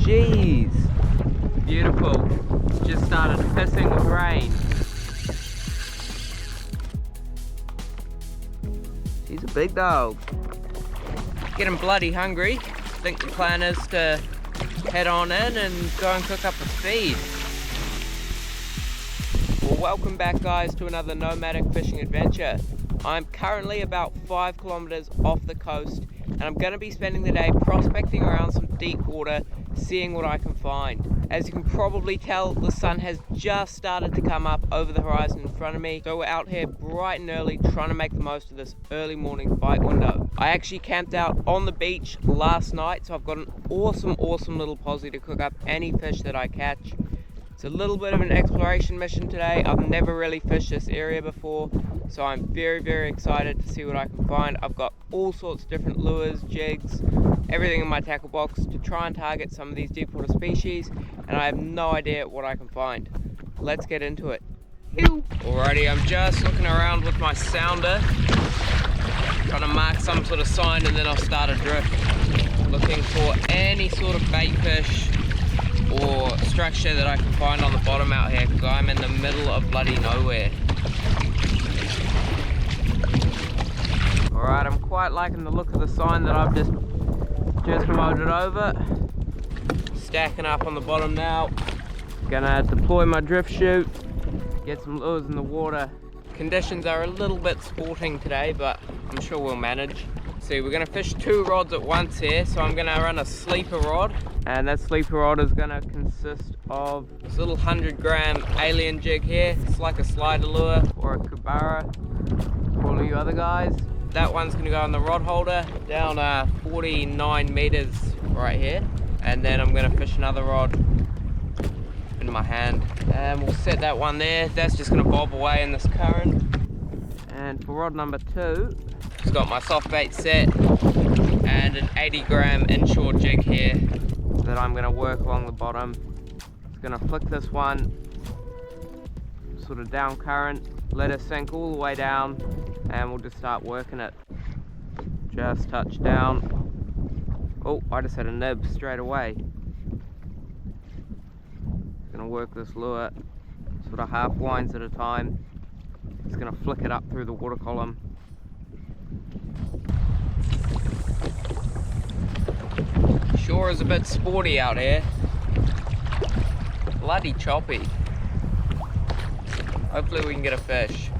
jeez. Beautiful. Just started pissing with rain. He's a big dog. Getting bloody hungry. I think the plan is to head on in and go and cook up the feed. Well, welcome back guys to another Nomadic fishing adventure. I'm currently about 5 kilometers off the coast and I'm going to be spending the day prospecting around some deep water, seeing what I can find. As you can probably tell, the sun has just started to come up over the horizon in front of me, so we're out here bright and early trying to make the most of this early morning bite window. I actually camped out on the beach last night, so I've got an awesome little posse to cook up any fish that I catch. It's a little bit of an exploration mission today. I've never really fished this area before, so I'm very excited to see what I can find. I've got all sorts of different lures, jigs, everything in my tackle box to try and target some of these deep water species, and I have no idea what I can find. Let's get into it. Alrighty, I'm just looking around with my sounder, trying to mark some sort of sign, and then I'll start a drift, looking for any sort of bait fish or structure that I can find on the bottom out here, because I'm in the middle of bloody nowhere. Alright, I'm quite liking the look of the sign that I've just molded over. Stacking up on the bottom now. Gonna deploy my drift chute, get some lures in the water. Conditions are a little bit sporting today, but I'm sure we'll manage. See, we're gonna fish 2 rods at once here, so I'm gonna run a sleeper rod, and that sleeper rod is gonna consist of this little 100-gram alien jig here. It's like a slider lure or a kubara for all you other guys. That one's gonna go on the rod holder down 49 meters right here, and then I'm gonna fish another rod in my hand, and we'll set that one there. That's just gonna bob away in this current. And for rod number 2, just got my soft bait set and an 80-gram inshore jig here that I'm gonna work along the bottom. Just gonna flick this one sort of down current, let it sink all the way down, and we'll just start working it. Just touch down. Oh, I just had a nib straight away. Gonna work this lure sort of half winds at a time. Just gonna flick it up through the water column. Sure is a bit sporty out here. Bloody choppy. Hopefully we can get a fish.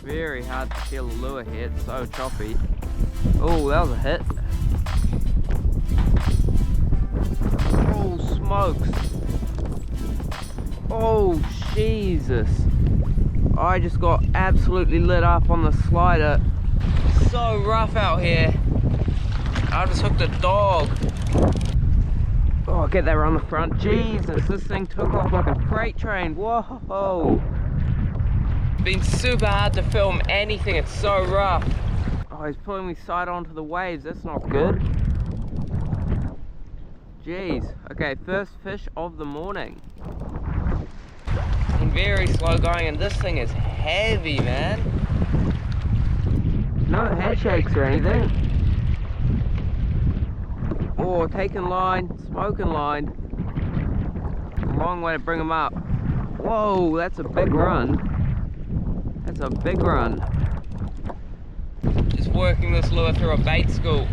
Very hard to feel the lure here, it's so choppy. Oh, that was a hit. Oh, smokes. Oh, Jesus. I just got absolutely lit up on the slider. So rough out here. I just hooked a dog. Oh, I'll get that around the front. Jesus, this thing took off like a freight train. Whoa. It's been super hard to film anything, it's so rough. Oh, he's pulling me side onto the waves, that's not good. Jeez. Okay, first fish of the morning. And very slow going, and this thing is heavy, man. No head shakes or anything. Oh, taking line, smoking line. Long way to bring them up. Whoa, that's a big run. That's a big run. Just working this lure through a bait school.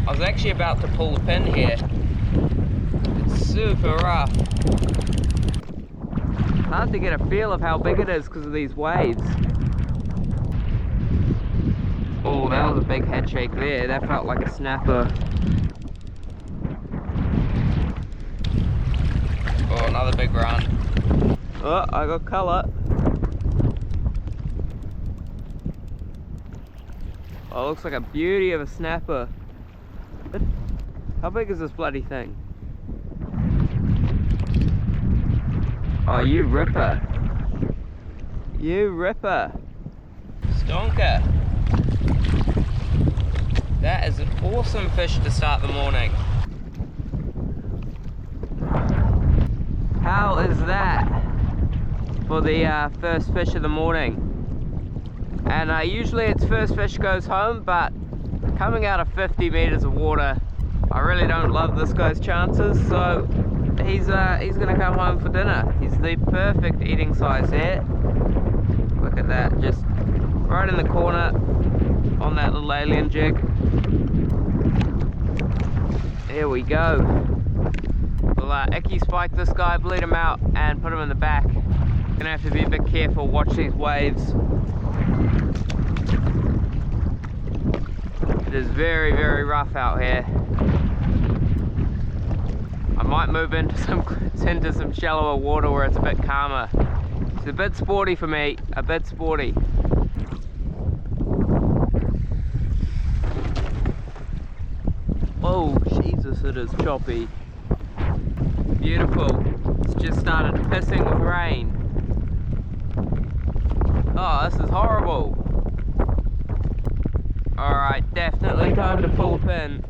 I was actually about to pull the pin here. It's super rough. Hard to get a feel of how big it is because of these waves. Oh, that was a big head shake there. That felt like a snapper. Oh, another big run. Oh, I got colour. Oh, looks like a beauty of a snapper. But how big is this bloody thing? Oh, you ripper. You ripper. Stonker. That is an awesome fish to start the morning. is that for the first fish of the morning. And usually it's first fish goes home, but coming out of 50 meters of water, I really don't love this guy's chances, so he's gonna come home for dinner. He's the perfect eating size here. Look at that, just right in the corner on that little alien jig. There we go. We'll Icky spike this guy, bleed him out, and put him in the back. Gonna have to be a bit careful, watch these waves. It is very, very rough out here. I might move into some shallower water where it's a bit calmer. It's a bit sporty for me, a bit sporty. Oh, Jesus, it is choppy. Beautiful. It's just started pissing with rain. Oh, this is horrible. Alright, definitely time to pull a pin.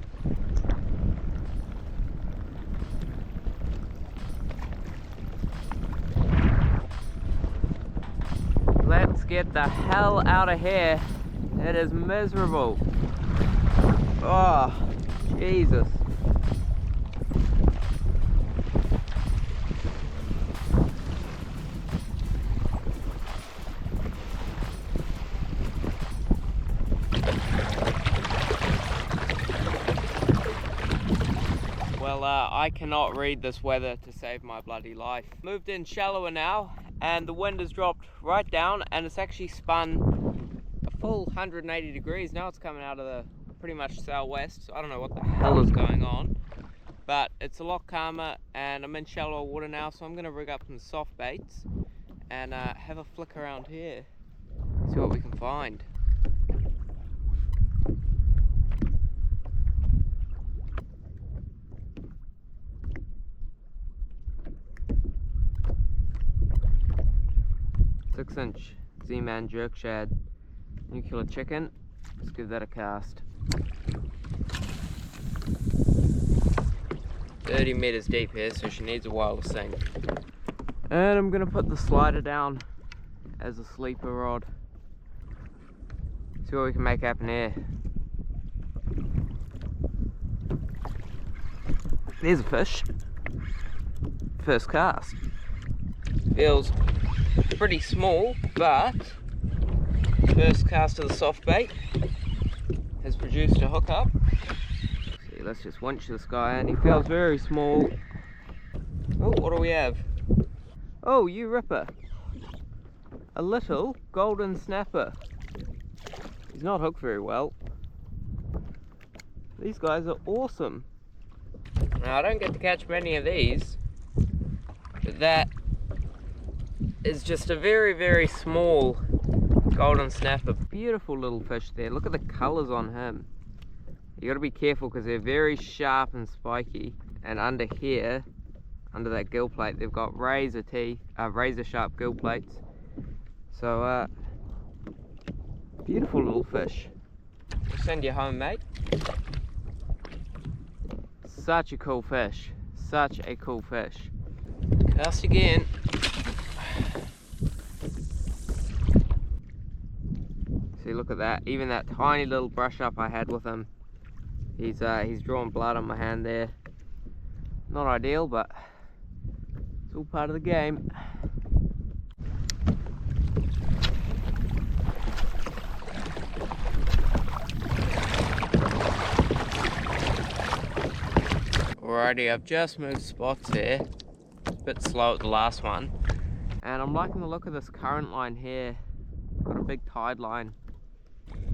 Let's get the hell out of here. It is miserable. Oh, Jesus. Well, I cannot read this weather to save my bloody life. Moved in shallower now, and the wind has dropped right down, and it's actually spun a full 180 degrees. Now it's coming out of the pretty much southwest, so I don't know what the hell is going on. But it's a lot calmer, and I'm in shallower water now, so I'm going to rig up some soft baits and have a flick around here, see what we can find. Six-inch Z-Man jerk shad, nuclear chicken. Let's give that a cast. 30 meters deep here, so she needs a while to sink. And I'm gonna put the slider down as a sleeper rod. See what we can make happen here. There's a fish. First cast. Feels pretty small, but first cast of the soft bait has produced a hookup. See, let's just winch this guy in. He feels very small. Oh, what do we have? Oh, you ripper. A little golden snapper. He's not hooked very well. These guys are awesome. Now, I don't get to catch many of these, but that is just a very, very small golden snapper. Beautiful little fish there. Look at the colors on him. You got to be careful because they're very sharp and spiky. And under here, under that gill plate, they've got razor sharp gill plates. So, beautiful little fish. We'll send you home, mate. Such a cool fish. Such a cool fish. Cast again. See, look at that. Even that tiny little brush up I had with him, he's drawn blood on my hand there. Not ideal, but it's all part of the game. Alrighty, I've just moved spots here. It's a bit slow at the last one. And I'm liking the look of this current line here. Got a big tide line.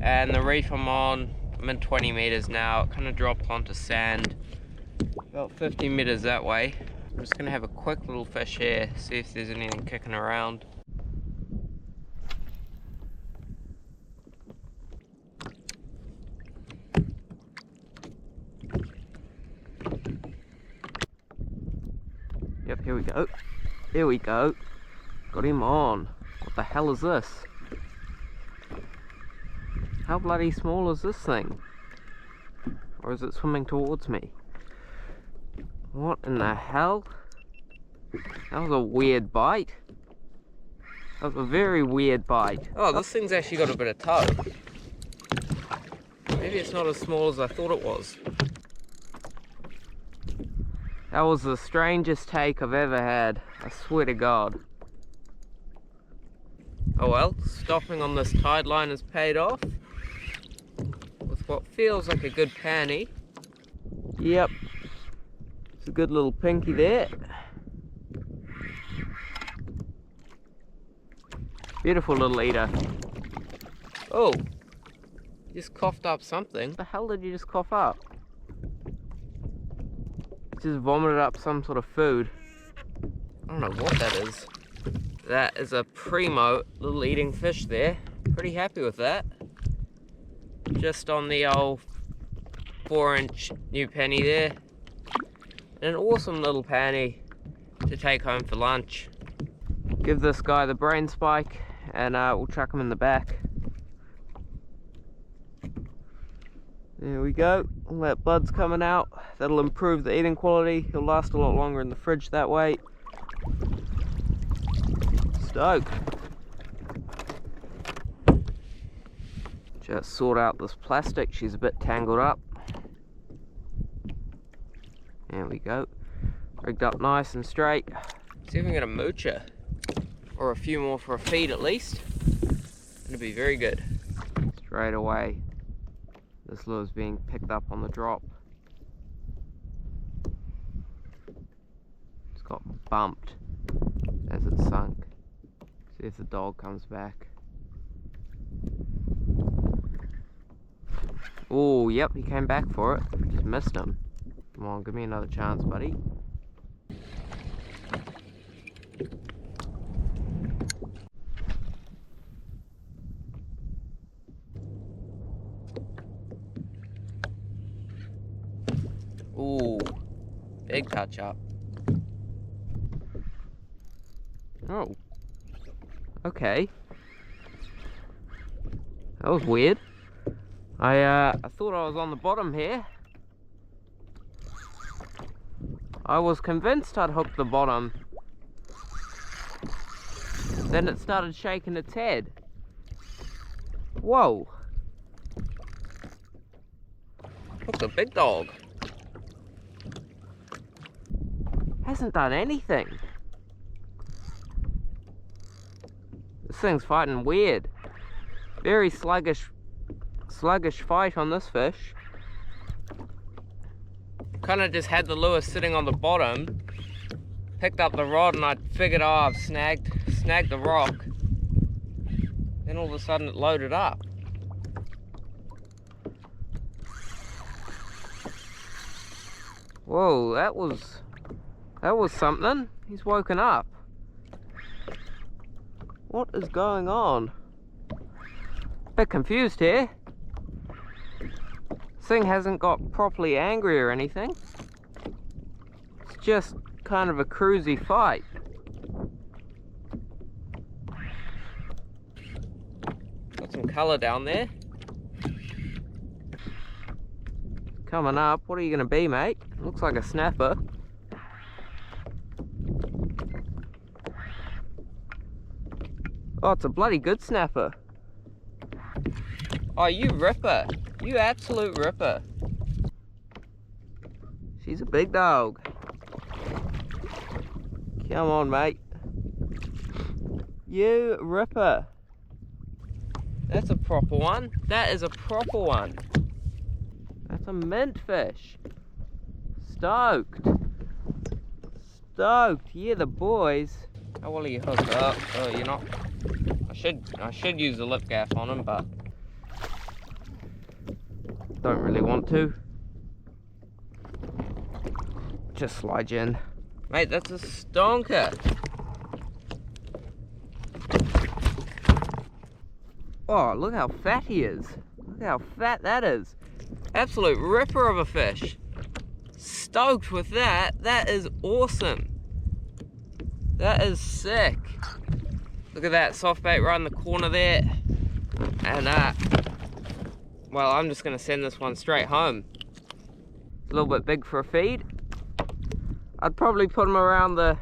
And the reef I'm on, I'm in 20 meters now. It kind of dropped onto sand about 50 meters that way. I'm just gonna have a quick little fish here, see if there's anything kicking around. Yep, here we go. There we go. Got him on. What the hell is this? How bloody small is this thing? Or is it swimming towards me? What in the hell? That was a weird bite. That was a very weird bite. Oh, this thing's actually got a bit of toe. Maybe it's not as small as I thought it was. That was the strangest take I've ever had. I swear to God. Oh well, stopping on this tide line has paid off. With what feels like a good panny. Yep. It's a good little pinky there. Beautiful little eater. Oh, you just coughed up something. What the hell did you just cough up? Just vomited up some sort of food. I don't know what that is. That is a primo little eating fish there. Pretty happy with that. Just on the old 4-inch new penny there. And an awesome little panny to take home for lunch. Give this guy the brain spike and we'll chuck him in the back. There we go. All that blood's coming out. That'll improve the eating quality. He'll last a lot longer in the fridge that way. Stoked. Just sort out this plastic. She's a bit tangled up. There we go. Rigged up nice and straight. See if we can get a moocher. Or a few more for a feed at least. It'll be very good. Straight away. This lure's being picked up on the drop. It's got bumped as it sunk. See if the dog comes back. Oh, yep, he came back for it. Just missed him. Come on, give me another chance, buddy. Ooh, big touch up. Oh, okay. That was weird. I thought I was on the bottom here. I was convinced I'd hooked the bottom. Then it started shaking its head. Whoa. Hooked a big dog. Hasn't done anything. This thing's fighting weird. Very sluggish fight on this fish. Kind of just had the lure sitting on the bottom, picked up the rod, and I figured, oh, I've snagged the rock. Then all of a sudden it loaded up. Whoa, that was something. He's woken up. What is going on? Bit confused here. This thing hasn't got properly angry or anything. It's just kind of a cruisy fight. Got some colour down there. Coming up. What are you going to be, mate? Looks like a snapper. Oh, it's a bloody good snapper. Oh, you ripper. You absolute ripper. She's a big dog. Come on, mate. You ripper. That's a proper one. That is a proper one. That's a mint fish. Stoked. Stoked. Yeah, the boys. How well are you hooked up? Oh, you're not. I should use the lip gaff on him, but don't really want to. Just slide you in. Mate, that's a stonker. Oh, look how fat he is. Look how fat that is. Absolute ripper of a fish. Stoked with that. That is awesome. That is sick. Look at that soft bait right in the corner there. And well, I'm just gonna send this one straight home. It's a little bit big for a feed. I'd probably put him around the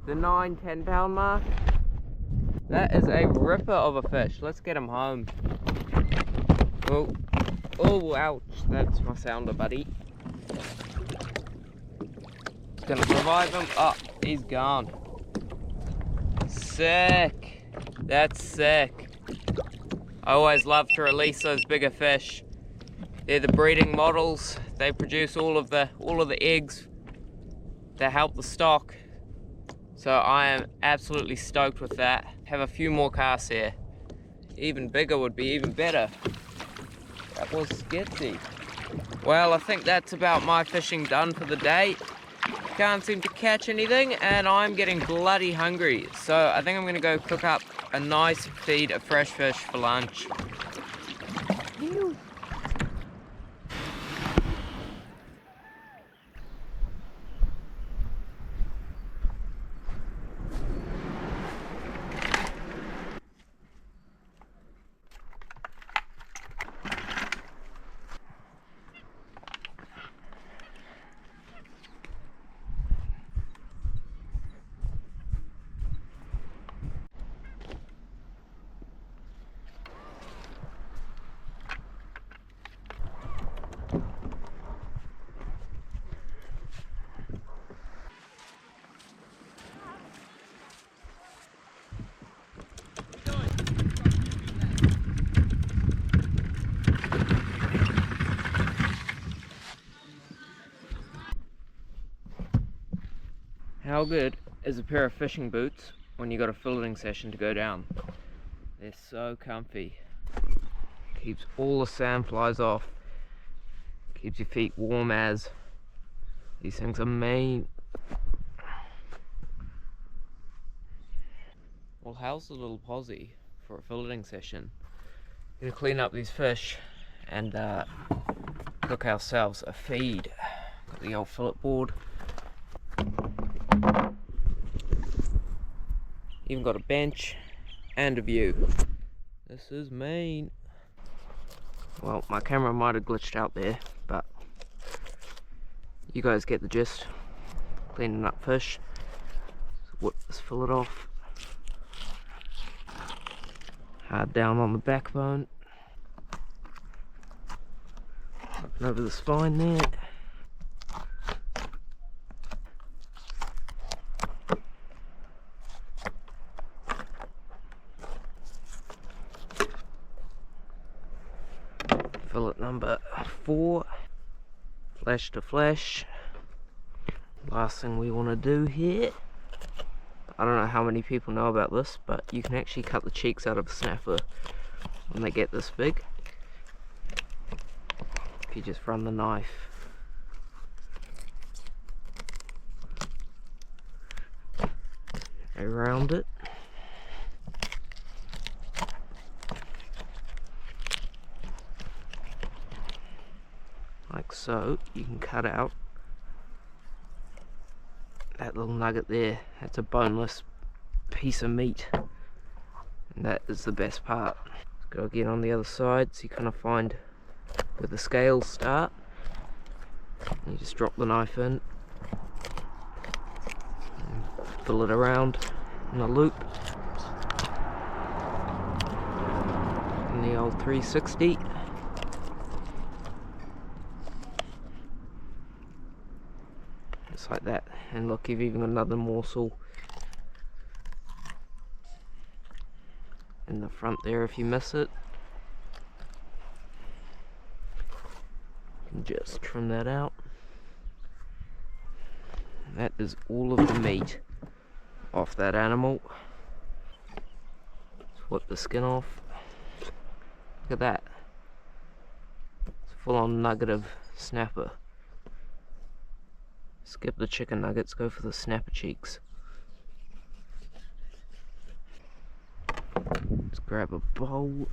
the 9-10 pound mark. That is a ripper of a fish. Let's get him home. Oh, oh, ouch, that's my sounder, buddy. It's gonna revive him. Oh, he's gone. Sick. That's sick. I always love to release those bigger fish. They're the breeding models. They produce all of the eggs that help the stock. So I am absolutely stoked with that. Have a few more casts here. Even bigger would be even better. That was sketchy. Well, I think that's about my fishing done for the day. Can't seem to catch anything, and I'm getting bloody hungry. So I think I'm gonna go cook up a nice feed of fresh fish for lunch. Ew. How good is a pair of fishing boots when you got a filleting session to go down? They're so comfy. Keeps all the sand flies off. Keeps your feet warm as. These things are mean. Well, how's the little posse for a filleting session? Gonna clean up these fish and cook ourselves a feed. Got the old fillet board. Even got a bench and a view. This is mean. Well, my camera might have glitched out there, but you guys get the gist. Cleaning up fish. So whip this fillet off. Hard down on the backbone. Up and over the spine there. Fillet number 4, flesh to flesh. Last thing we want to do here, I don't know how many people know about this, but you can actually cut the cheeks out of a snapper when they get this big. If you just run the knife around it. Like so, you can cut out that little nugget there. That's a boneless piece of meat, and that is the best part. Let's go again on the other side, so you kind of find where the scales start. You just drop the knife in and fill it around in a loop in the old 360. Just like that. And look, you've even got another morsel in the front there if you miss it. You can just trim that out. And that is all of the meat off that animal. Let's whip the skin off. Look at that. It's a full-on nugget of snapper. Skip the chicken nuggets, go for the snapper cheeks. Let's grab a bowl.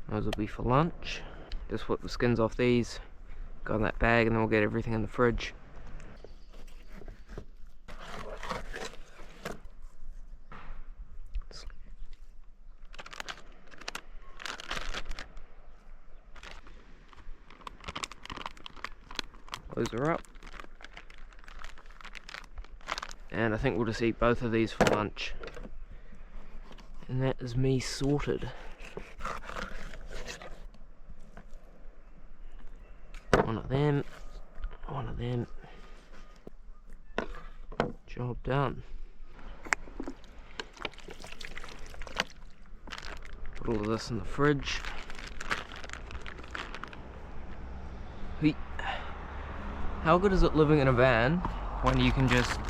Those will be for lunch. Just whip the skins off these, go in that bag, and then we'll get everything in the fridge. Close her up. And I think we'll just eat both of these for lunch. And that is me sorted. One of them. One of them. Job done. Put all of this in the fridge. Hey. How good is it living in a van when you can just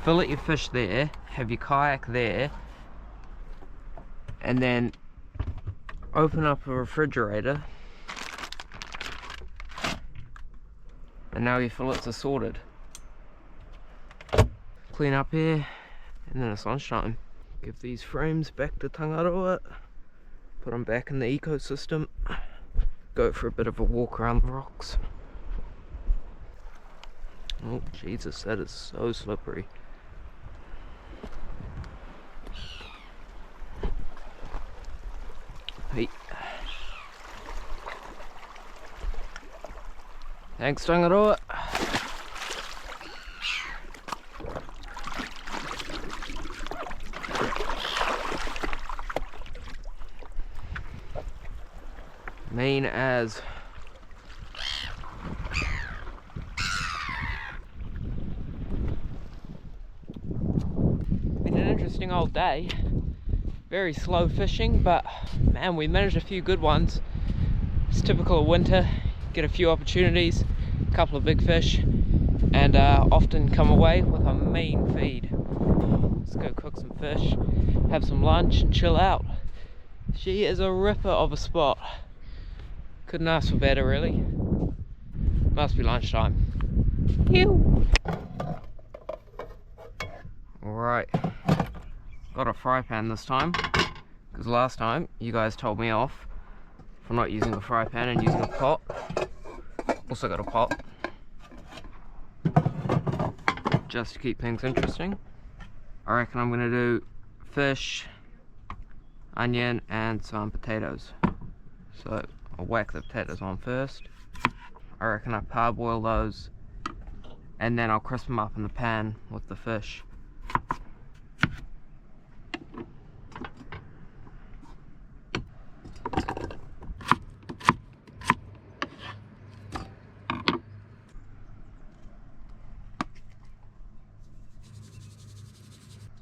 fillet your fish there, have your kayak there, and then open up a refrigerator, and now your fillets are sorted. Clean up here, and then it's lunchtime. Give these frames back to Tangaroa, put them back in the ecosystem, go for a bit of a walk around the rocks. Oh Jesus, that is so slippery. Hey. Thanks, Tangaroa. Mean as. Been an interesting old day. Very slow fishing, but man, we managed a few good ones. It's typical of winter. Get a few opportunities, a couple of big fish, and often come away with a mean feed. Let's go cook some fish, have some lunch, and chill out. She is a ripper of a spot. Couldn't ask for better, really. Must be lunchtime. Ew. Alright. Got a fry pan this time, because last time you guys told me off for not using a fry pan and using a pot. Also got a pot, just to keep things interesting. I reckon I'm going to do fish, onion and some potatoes. So I'll whack the potatoes on first. I reckon I parboil those, and then I'll crisp them up in the pan with the fish.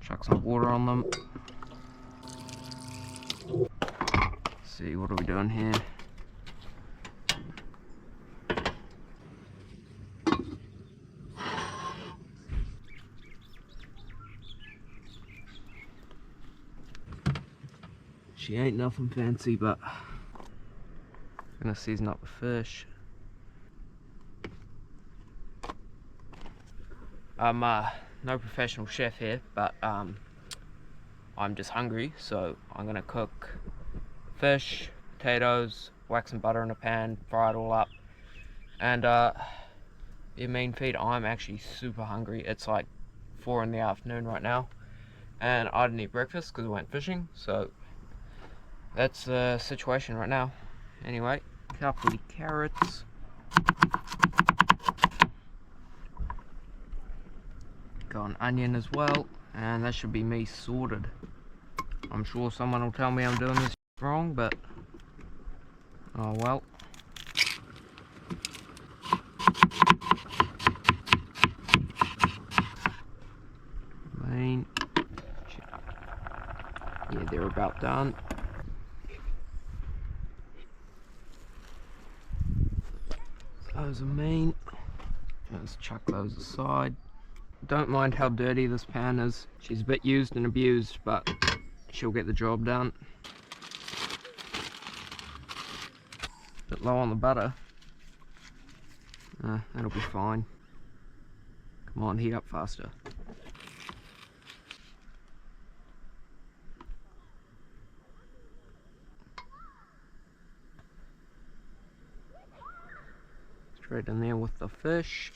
Chuck some water on them. Let's see, what are we doing here? She ain't nothing fancy, but I'm gonna season up the fish. I'm no professional chef here, but I'm just hungry, so I'm gonna cook fish, potatoes, whack some butter in a pan, fry it all up, and be a mean feed. I'm actually super hungry. It's like 4 in the afternoon right now, and I didn't eat breakfast because I went fishing, so that's the situation right now. Anyway, a couple of carrots. Got an onion as well, and that should be me sorted. I'm sure someone will tell me I'm doing this wrong, but oh well. Yeah, they're about done. Those are mean. Let's chuck those aside. Don't mind how dirty this pan is. She's a bit used and abused, but she'll get the job done. Bit low on the butter. That'll be fine. Come on, heat up faster. Straight in there with the fish.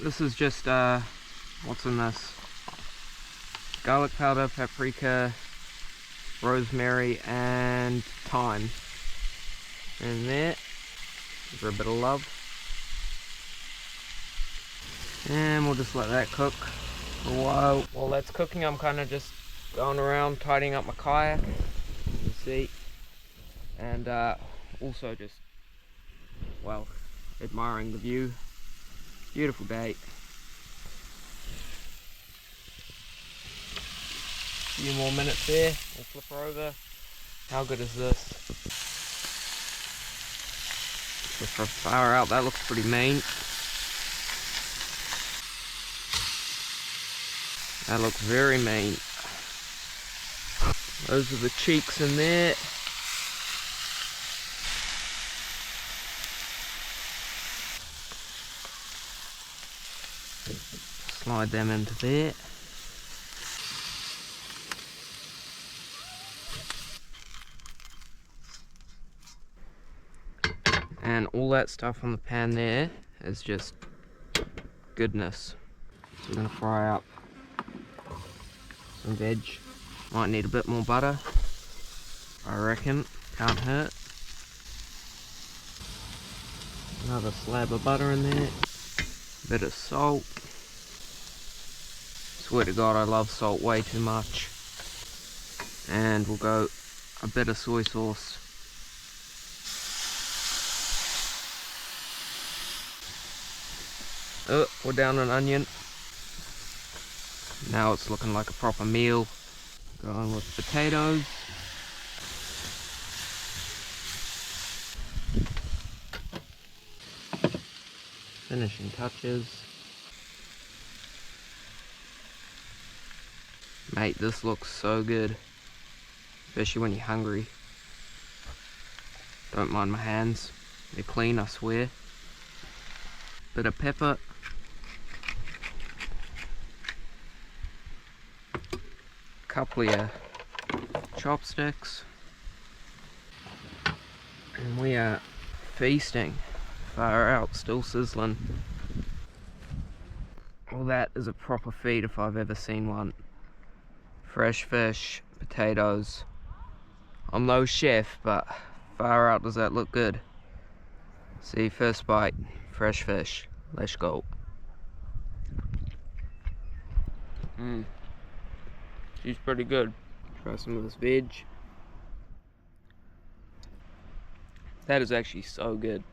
This is just, what's in this? Garlic powder, paprika, rosemary, and thyme. In there, for a bit of love. And we'll just let that cook for a while. While that's cooking, I'm kind of just going around tidying up my kayak, you see, and also just, well, admiring the view. Beautiful day. A few more minutes there, we'll flip her over. How good is this? So from far out, that looks pretty mean. That looks very mean. Those are the cheeks in there. Slide them into there. And all that stuff on the pan there is just goodness. So we're going to fry up some veg. Might need a bit more butter, I reckon. Can't hurt. Another slab of butter in there. A bit of salt. Swear to God, I love salt way too much. And we'll go a bit of soy sauce. Oh, we're down an onion. Now it's looking like a proper meal. Going with potatoes. Finishing touches. Mate, this looks so good. Especially when you're hungry. Don't mind my hands. They're clean, I swear. Bit of pepper. Couple of chopsticks, and we are feasting. Far out, still sizzling. Well, that is a proper feed if I've ever seen one. Fresh fish, potatoes. I'm no chef, but far out does that look good. See, first bite, fresh fish. Let's go. She's pretty good. Try some of this veg. That is actually so good.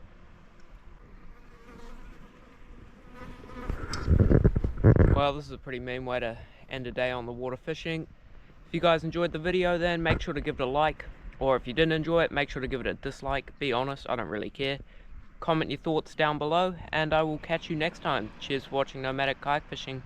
Well, this is a pretty mean way to end a day on the water fishing. If you guys enjoyed the video, then make sure to give it a like. Or if you didn't enjoy it, make sure to give it a dislike. Be honest, I don't really care. Comment your thoughts down below, and I will catch you next time. Cheers for watching Nomadic Kayak Fishing.